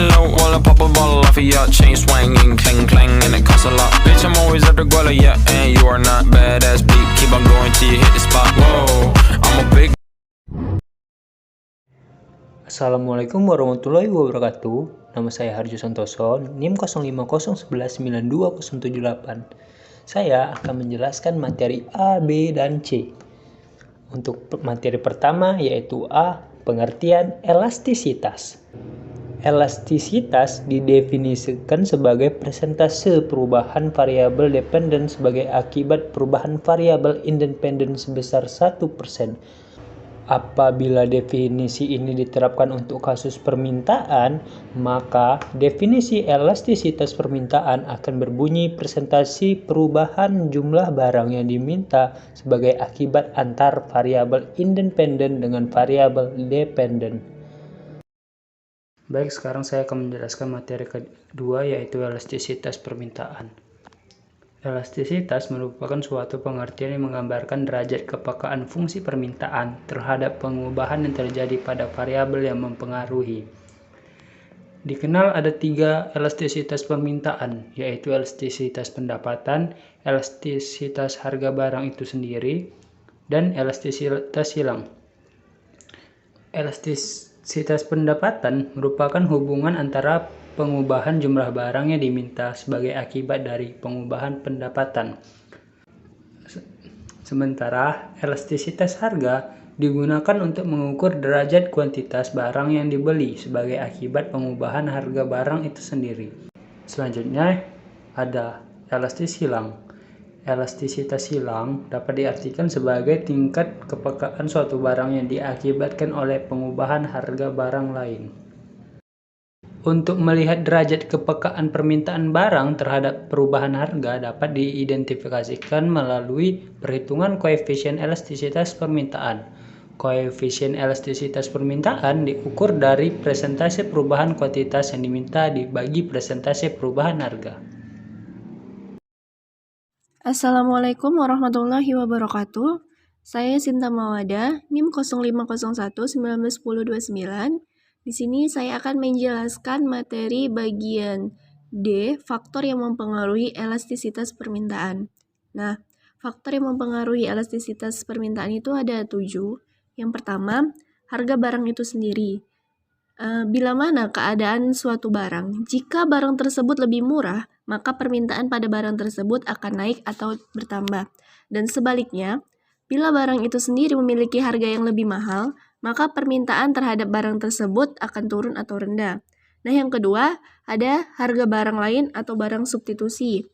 low while I pop a bottle off of ya. Chain swinging, clang clang, and it costs a lot. Bitch, I'm always at the guala, yeah, and you are not badass beat. Keep on going till you hit the spot. Whoa, I'm a big. Assalamualaikum warahmatullahi wabarakatuh. Nama saya Harjo Santoso, NIM 0501192078. Saya akan menjelaskan materi A, B, dan C. Untuk materi pertama yaitu A, pengertian elastisitas. Elastisitas didefinisikan sebagai persentase perubahan variabel dependen sebagai akibat perubahan variabel independen sebesar 1%. Apabila definisi ini diterapkan untuk kasus permintaan, maka definisi elastisitas permintaan akan berbunyi persentase perubahan jumlah barang yang diminta sebagai akibat antar variabel independen dengan variabel dependen. Baik, sekarang saya akan menjelaskan materi kedua yaitu elastisitas permintaan. Elastisitas merupakan suatu pengertian yang menggambarkan derajat kepekaan fungsi permintaan terhadap pengubahan yang terjadi pada variabel yang mempengaruhi. Dikenal ada 3 elastisitas permintaan, yaitu elastisitas pendapatan, elastisitas harga barang itu sendiri, dan elastisitas silang. Elastisitas pendapatan merupakan hubungan antara pengubahan jumlah barang yang diminta sebagai akibat dari pengubahan pendapatan. Sementara elastisitas harga digunakan untuk mengukur derajat kuantitas barang yang dibeli sebagai akibat pengubahan harga barang itu sendiri. Selanjutnya ada elastis silang. Elastisitas silang dapat diartikan sebagai tingkat kepekaan suatu barang yang diakibatkan oleh pengubahan harga barang lain. Untuk melihat derajat kepekaan permintaan barang terhadap perubahan harga dapat diidentifikasikan melalui perhitungan koefisien elastisitas permintaan. Koefisien elastisitas permintaan diukur dari persentase perubahan kuantitas yang diminta dibagi persentase perubahan harga. Assalamualaikum warahmatullahi wabarakatuh. Saya Sinta Mawada, NIM 0501191029. Di sini saya akan menjelaskan materi bagian D, faktor yang mempengaruhi elastisitas permintaan. Nah, faktor yang mempengaruhi elastisitas permintaan itu ada 7. Yang pertama, harga barang itu sendiri. Bila mana keadaan suatu barang, jika barang tersebut lebih murah, maka permintaan pada barang tersebut akan naik atau bertambah. Dan sebaliknya, bila barang itu sendiri memiliki harga yang lebih mahal, maka permintaan terhadap barang tersebut akan turun atau rendah. Nah, yang kedua, ada harga barang lain atau barang substitusi.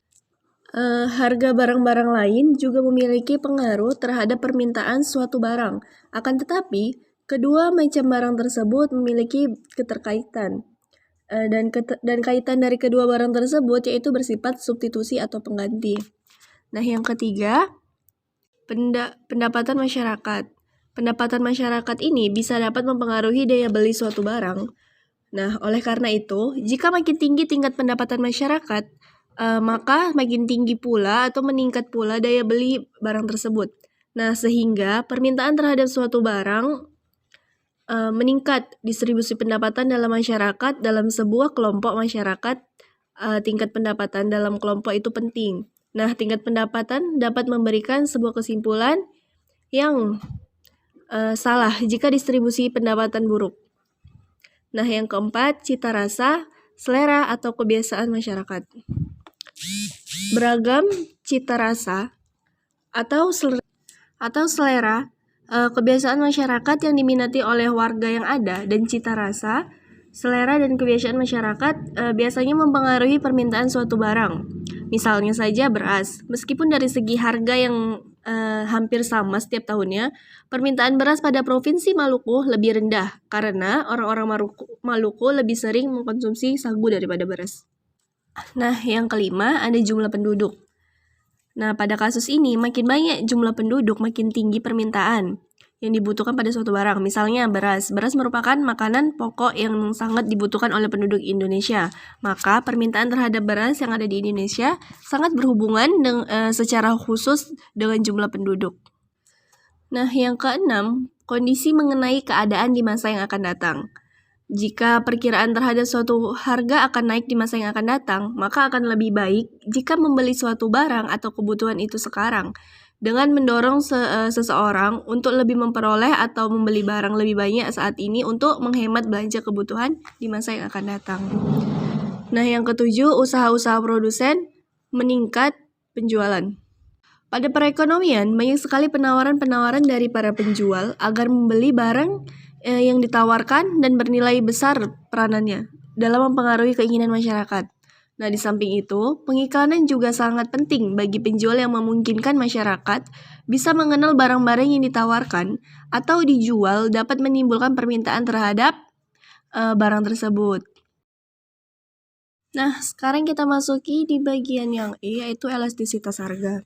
Harga barang-barang lain juga memiliki pengaruh terhadap permintaan suatu barang. Akan tetapi, kedua macam barang tersebut memiliki keterkaitan. Dan kaitan dari kedua barang tersebut yaitu bersifat substitusi atau pengganti. Nah, yang ketiga, pendapatan masyarakat. Pendapatan masyarakat ini bisa dapat mempengaruhi daya beli suatu barang. Nah, oleh karena itu, jika makin tinggi tingkat pendapatan masyarakat, maka makin tinggi pula atau meningkat pula daya beli barang tersebut. Nah, sehingga permintaan terhadap suatu barang meningkat. Distribusi pendapatan dalam masyarakat dalam sebuah kelompok masyarakat, tingkat pendapatan dalam kelompok itu penting. Nah, tingkat pendapatan dapat memberikan sebuah kesimpulan yang salah jika distribusi pendapatan buruk. Nah, yang keempat, cita rasa, selera atau kebiasaan masyarakat. Beragam cita rasa atau selera, kebiasaan masyarakat yang diminati oleh warga yang ada, dan cita rasa, selera dan kebiasaan masyarakat biasanya mempengaruhi permintaan suatu barang. Misalnya saja beras, meskipun dari segi harga yang hampir sama setiap tahunnya, permintaan beras pada Provinsi Maluku lebih rendah karena orang-orang Maluku lebih sering mengkonsumsi sagu daripada beras. Nah, yang kelima ada jumlah penduduk. Nah, pada kasus ini makin banyak jumlah penduduk, makin tinggi permintaan yang dibutuhkan pada suatu barang. Misalnya beras. Beras merupakan makanan pokok yang sangat dibutuhkan oleh penduduk Indonesia. Maka permintaan terhadap beras yang ada di Indonesia sangat berhubungan secara khusus dengan jumlah penduduk. Nah, yang keenam, kondisi mengenai keadaan di masa yang akan datang. Jika perkiraan terhadap suatu harga akan naik di masa yang akan datang, maka akan lebih baik jika membeli suatu barang atau kebutuhan itu sekarang, dengan mendorong seseorang untuk lebih memperoleh atau membeli barang lebih banyak saat ini untuk menghemat belanja kebutuhan di masa yang akan datang. Nah, yang ketujuh, usaha-usaha produsen meningkat penjualan. Pada perekonomian, banyak sekali penawaran-penawaran dari para penjual agar membeli barang yang ditawarkan dan bernilai besar peranannya dalam mempengaruhi keinginan masyarakat. Nah, di samping itu, pengiklanan juga sangat penting bagi penjual yang memungkinkan masyarakat bisa mengenal barang-barang yang ditawarkan atau dijual dapat menimbulkan permintaan terhadap barang tersebut. Nah, sekarang kita masuki di bagian yang E, yaitu elastisitas harga.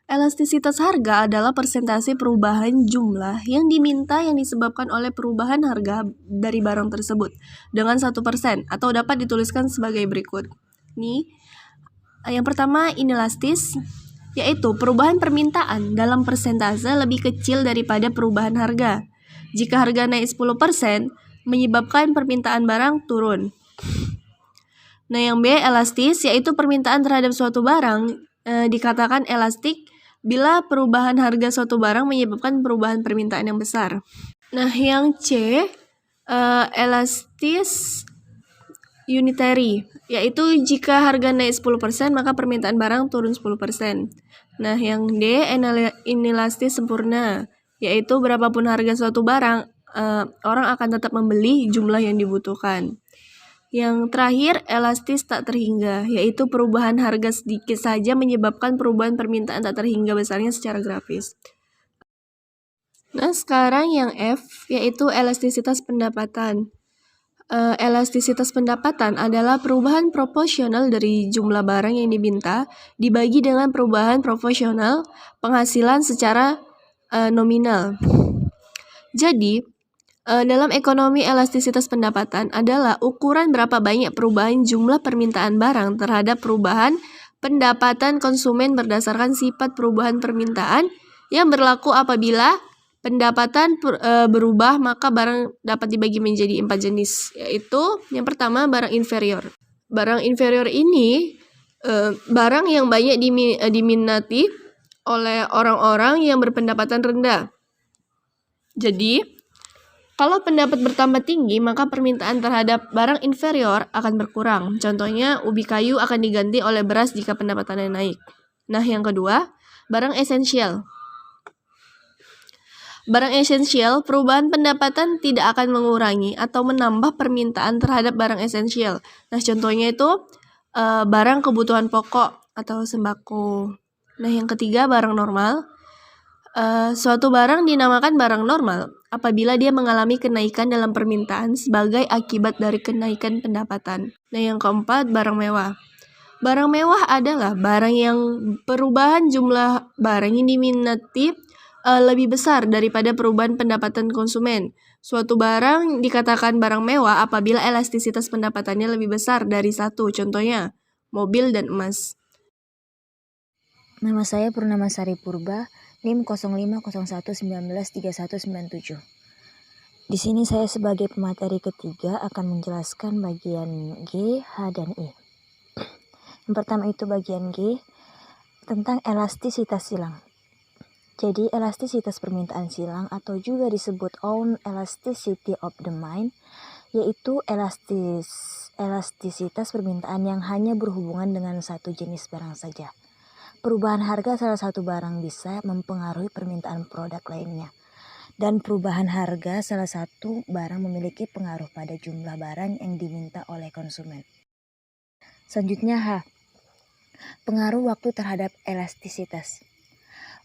Elastisitas harga adalah persentase perubahan jumlah yang diminta yang disebabkan oleh perubahan harga dari barang tersebut dengan 1% atau dapat dituliskan sebagai berikut. Nih, yang pertama inelastis, yaitu perubahan permintaan dalam persentase lebih kecil daripada perubahan harga. Jika harga naik 10%, menyebabkan permintaan barang turun. Nah, yang B, elastis, yaitu permintaan terhadap suatu barang dikatakan elastik bila perubahan harga suatu barang menyebabkan perubahan permintaan yang besar. Nah, yang C, elastis unitary, yaitu jika harga naik 10%, maka permintaan barang turun 10%. Nah, yang D, inelastis sempurna, yaitu berapapun harga suatu barang, orang akan tetap membeli jumlah yang dibutuhkan. Yang terakhir, elastis tak terhingga, yaitu perubahan harga sedikit saja menyebabkan perubahan permintaan tak terhingga besarnya secara grafis. Nah, sekarang yang F, yaitu elastisitas pendapatan. Elastisitas pendapatan adalah perubahan proporsional dari jumlah barang yang diminta dibagi dengan perubahan proporsional penghasilan secara nominal. Jadi, dalam ekonomi, elastisitas pendapatan adalah ukuran berapa banyak perubahan jumlah permintaan barang terhadap perubahan pendapatan konsumen berdasarkan sifat perubahan permintaan yang berlaku apabila pendapatan berubah, maka barang dapat dibagi menjadi 4 jenis, yaitu yang pertama barang inferior. Barang inferior ini barang yang banyak diminati oleh orang-orang yang berpendapatan rendah. Jadi, kalau pendapat bertambah tinggi, maka permintaan terhadap barang inferior akan berkurang. Contohnya, ubi kayu akan diganti oleh beras jika pendapatannya naik. Nah, yang kedua, barang esensial. Barang esensial, perubahan pendapatan tidak akan mengurangi atau menambah permintaan terhadap barang esensial. Nah, contohnya itu barang kebutuhan pokok atau sembako. Nah, yang ketiga, barang normal. Suatu barang dinamakan barang normal apabila dia mengalami kenaikan dalam permintaan sebagai akibat dari kenaikan pendapatan. Nah, yang keempat, barang mewah. Barang mewah adalah barang yang perubahan jumlah barang yang diminati lebih besar daripada perubahan pendapatan konsumen. Suatu barang dikatakan barang mewah apabila elastisitas pendapatannya lebih besar dari 1, contohnya mobil dan emas. Nama saya Purnamasari Purba, NIM 0501193197. Di sini saya sebagai pemateri ketiga akan menjelaskan bagian G, H, dan I. Yang pertama itu bagian G, tentang elastisitas silang. Jadi elastisitas permintaan silang atau juga disebut own elasticity of demand, yaitu elastisitas permintaan yang hanya berhubungan dengan satu jenis barang saja. Perubahan harga salah satu barang bisa mempengaruhi permintaan produk lainnya. Dan perubahan harga salah satu barang memiliki pengaruh pada jumlah barang yang diminta oleh konsumen. Selanjutnya H. Pengaruh waktu terhadap elastisitas.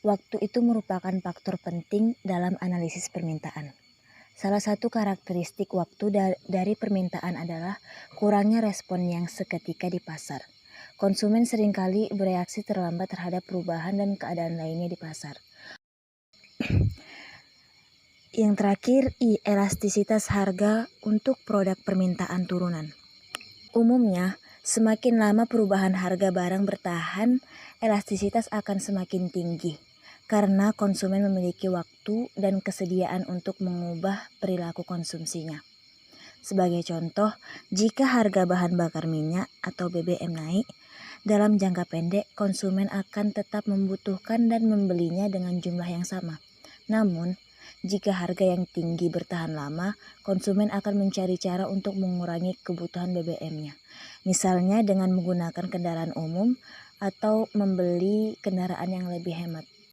Waktu itu merupakan faktor penting dalam analisis permintaan. Salah satu karakteristik waktu dari permintaan adalah kurangnya respon yang seketika di pasar. Konsumen seringkali bereaksi terlambat terhadap perubahan dan keadaan lainnya di pasar. Yang terakhir, I, elastisitas harga untuk produk permintaan turunan. Umumnya, semakin lama perubahan harga barang bertahan, elastisitas akan semakin tinggi karena konsumen memiliki waktu dan kesediaan untuk mengubah perilaku konsumsinya. Sebagai contoh, jika harga bahan bakar minyak atau BBM naik, dalam jangka pendek konsumen akan tetap membutuhkan dan membelinya dengan jumlah yang sama. Namun, jika harga yang tinggi bertahan lama, konsumen akan mencari cara untuk mengurangi kebutuhan BBM-nya. Misalnya dengan menggunakan kendaraan umum atau membeli kendaraan yang lebih hemat.